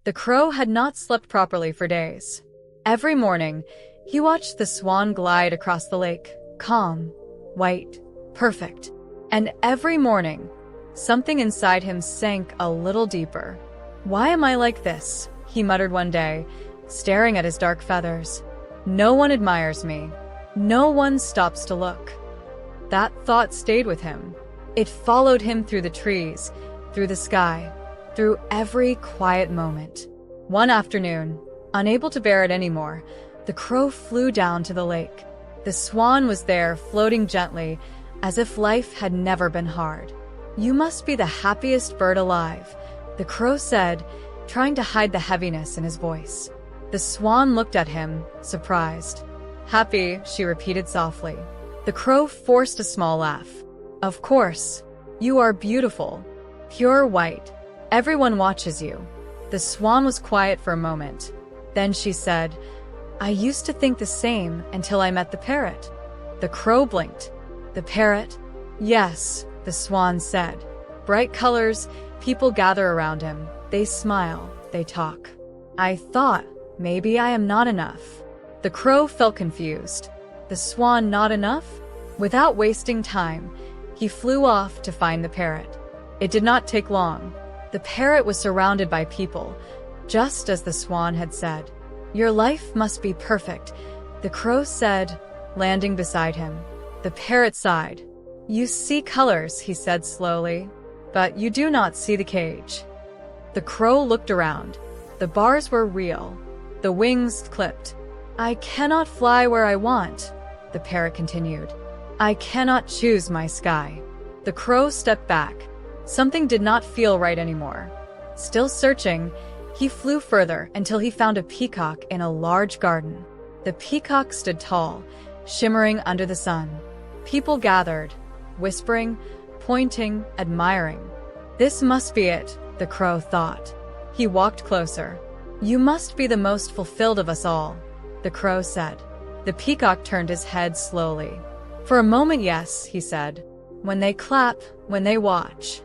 The crow had not slept properly for days. Every morning, he watched the swan glide across the lake, calm, white, perfect. And every morning, something inside him sank a little deeper. "Why am I like this?" he muttered one day, staring at his dark feathers. "No one admires me. No one stops to look." That thought stayed with him. It followed him through the trees, through the sky, through every quiet moment. One afternoon, unable to bear it anymore, the crow flew down to the lake. The swan was there, floating gently, as if life had never been hard. "You must be the happiest bird alive," the crow said, trying to hide the heaviness in his voice. The swan looked at him, surprised. "Happy," she repeated softly. The crow forced a small laugh. "Of course. You are beautiful. Pure white. Everyone watches you." The swan was quiet for a moment. Then she said, "I used to think the same until I met the parrot." The crow blinked. "The parrot?" "Yes," the swan said. "Bright colors, people gather around him. They smile, they talk. I thought, maybe I am not enough." The crow felt confused. The swan not enough? Without wasting time, he flew off to find the parrot. It did not take long. The parrot was surrounded by people, just as the swan had said. "Your life must be perfect," the crow said, landing beside him. The parrot sighed. "You see colors," he said slowly, "but you do not see the cage." The crow looked around. The bars were real. The wings clipped. "I cannot fly where I want," the parrot continued. "I cannot choose my sky." The crow stepped back. Something did not feel right anymore. Still searching, he flew further until he found a peacock in a large garden. The peacock stood tall, shimmering under the sun. People gathered, whispering, pointing, admiring. "This must be it," the crow thought. He walked closer. "You must be the most fulfilled of us all," the crow said. The peacock turned his head slowly. "For a moment, yes," he said. "When they clap, when they watch."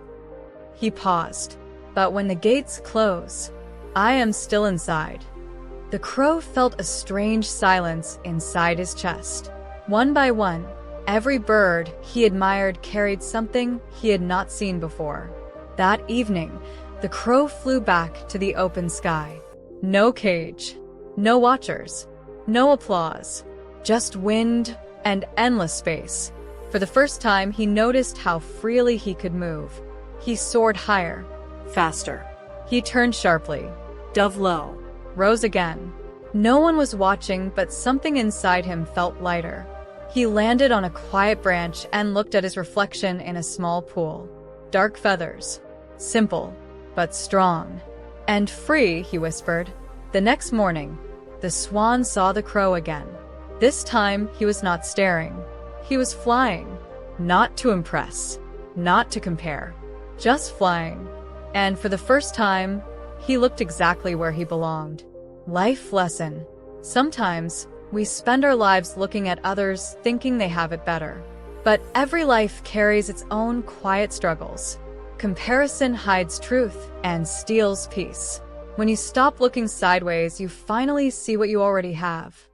He paused. "But when the gates close, I am still inside." The crow felt a strange silence inside his chest. One by one, every bird he admired carried something he had not seen before. That evening, the crow flew back to the open sky. No cage, no watchers, no applause, just wind and endless space. For the first time, he noticed how freely he could move. He soared higher, faster. He turned sharply, dove low, rose again. No one was watching, but something inside him felt lighter. He landed on a quiet branch and looked at his reflection in a small pool. Dark feathers, simple, but strong. "And free," he whispered. The next morning, the swan saw the crow again. This time, he was not staring. He was flying, not to impress, not to compare, just flying. And for the first time, he looked exactly where he belonged. Life lesson. Sometimes, we spend our lives looking at others thinking they have it better. But every life carries its own quiet struggles. Comparison hides truth and steals peace. When you stop looking sideways, you finally see what you already have.